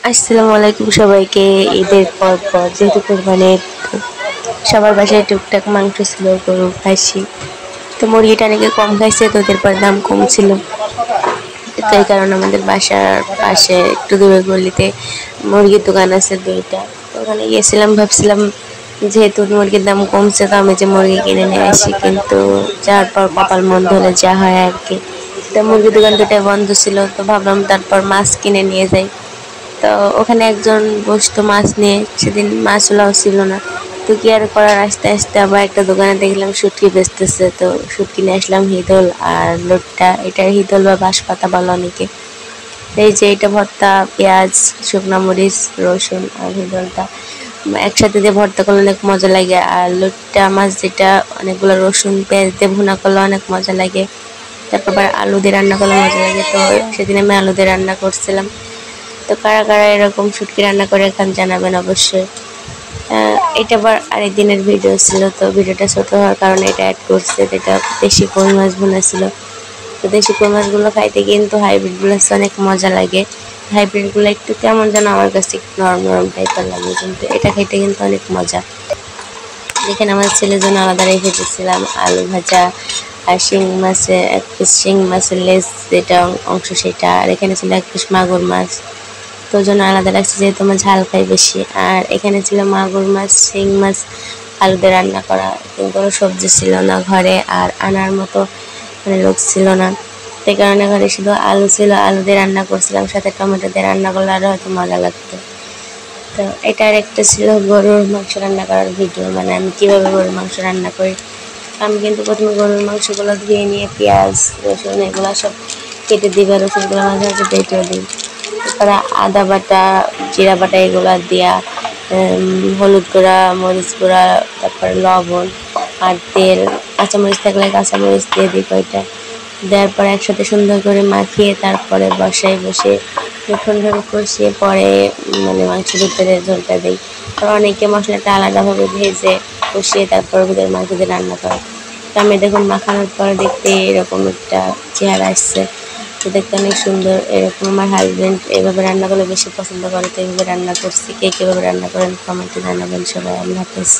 আসসালামু আলাইকুম সবাইকে। ঈদের পর যেহেতু কোরবানির সবার বাসায় টুকটাক মাংস ছিল, গরু খাসি। তো মুরগিটা নাকি কম খাইছে, তো ওদের পর দাম কম ছিল। তো এই কারণে আমাদের বাসার পাশে একটু দূরে গলিতে মুরগির দোকান আছে দুইটা। তো ওখানে গিয়েছিলাম, ভাবছিলাম যেহেতু মুরগির দাম কমছে তো আমি যে মুরগি কিনে নিয়ে আসি, কিন্তু যাওয়ার পর কপাল মন্দ হলে যা হয় আর কি। তো মুরগির দোকান দুটাই বন্ধ ছিল, তো ভাবলাম তারপর মাছ কিনে নিয়ে যাই। তো ওখানে একজন বসতো মাছ নিয়ে, সেদিন মাছগুলাও ছিল না। তো কি আর করার, আস্তে আস্তে আবার একটা দোকানে দেখলাম শুটকি বেচতেছে, তো শুটকি নিয়ে আসলাম হিদল আর লোটটা। এটা হিদল বা বাঁশপাতা বলে অনেকে। এই যে এটা ভর্তা, পেঁয়াজ, শুকনো মরিচ, রসুন আর হিদলটা একসাথে দিয়ে ভর্তা করলে অনেক মজা লাগে। আর লোটটা মাছ যেটা অনেকগুলো রসুন পেঁয়াজ দিয়ে ভুনা করলে অনেক মজা লাগে। তারপর আবার আলু দিয়ে রান্না করলে মজা লাগে। তো সেদিন আমি আলু দিয়ে রান্না করছিলাম। তো কারা কারা এরকম শুটকি রান্না করে খান জানাবেন অবশ্যই। এটা আবার আরেক দিনের ভিডিও ছিল, তো ভিডিওটা ছোট হওয়ার কারণে এটা অ্যাড করছে। এটা দেশি কই মাছ ভুনা ছিল। তো দেশি কই মাছগুলো খাইতে কিন্তু হাইব্রিডগুলো অনেক মজা লাগে। হাইব্রিডগুলো একটু কেমন যেন আমার কাছে একটু নরম নরম টাইপের লাগে, কিন্তু এটা খাইতে কিন্তু অনেক মজা। যেখানে আমাদের ছেলের জন্য আলাদা রেখে দিয়েছিলাম আলু ভাজা আর শিং মাছের এক পিস, শিং মাছের লেজ যেটা অংশ সেটা। আর এখানে ছিল এক পিস মাগুর মাছ, তো জন্য আলাদা রাখছি যেহেতু আমার ঝাল খাই বেশি। আর এখানে ছিল মাগুর মাছ, শিং মাছ আলু দিয়ে রান্না করা, কিন্তু কোনো সবজি ছিল না ঘরে, আর আনার মতো মানে লোক ছিল না। সেই কারণে ঘরে শুধু আলু ছিল, আলু দিয়ে রান্না করছিলাম, সাথে টমেটো দিয়ে রান্না করলে আরও হয়তো মজা লাগতো। তো এটার একটা ছিল গরুর মাংস রান্না করার ভিডিও, মানে আমি কীভাবে গরুর মাংস রান্না করি। আমি কিন্তু প্রথমে গরুর মাংসগুলো ধুয়ে নিয়ে পেঁয়াজ রসুন এগুলো সব কেটে দিই, বা রসুনগুলো মাঝে মাঝে বেটে দিই। তারপরে আদা বাটা, জিরা বাটা এগুলো দেওয়া, হলুদ গুঁড়া, মরিচ গুঁড়া, তারপরে লবণ আর তেল, কাঁচামরিচ থাকলে কাঁচামরিচ দিয়ে দিই কয়টা। দেওয়ার পরে একসাথে সুন্দর করে মাখিয়ে তারপরে বসে সুন্দর কষিয়ে পরে মানে মাংসের ভিতরে ঝোলটা দিই। আর অনেকে মশলাটা আলাদাভাবে ভেজে কষিয়ে তারপর ভিতরে মাংস দিয়ে রান্না করে। তো আমি দেখুন মাখানোর পরে দেখতে এরকম একটা চেহারা আসছে, তো দেখতে অনেক সুন্দর। এরকম আমার হাজব্যান্ড এভাবে রান্না করলে বেশি পছন্দ করে, তো এইভাবে রান্না করছি। কে কীভাবে রান্না করেন কমেন্টে জানাবেন সবাই। আল্লাহ হাফেজ।